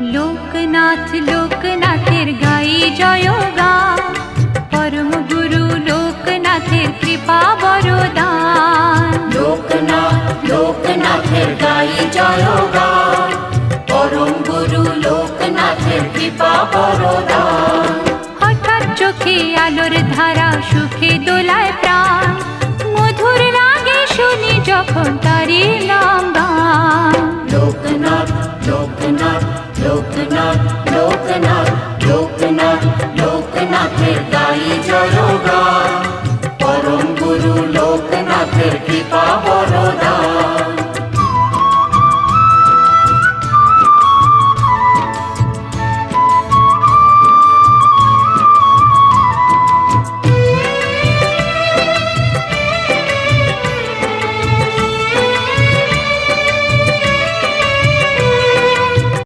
লোকনাথ লোকনাথের গাই জয়গান, পরম গুরু লোকনাথের কৃপা বরদান। লোকনাথ লোকনাথের গাই জয়গান, পরম গুরু লোকনাথের কৃপা বরদান। হঠাৎ চোখে আলোর ধারা, সুখে দোলায় প্রাণ, মধুর লাগে শুনি যখন তারি নাম গান। লোকনাথ লোকনাথ লোকনাথ লোকনাথ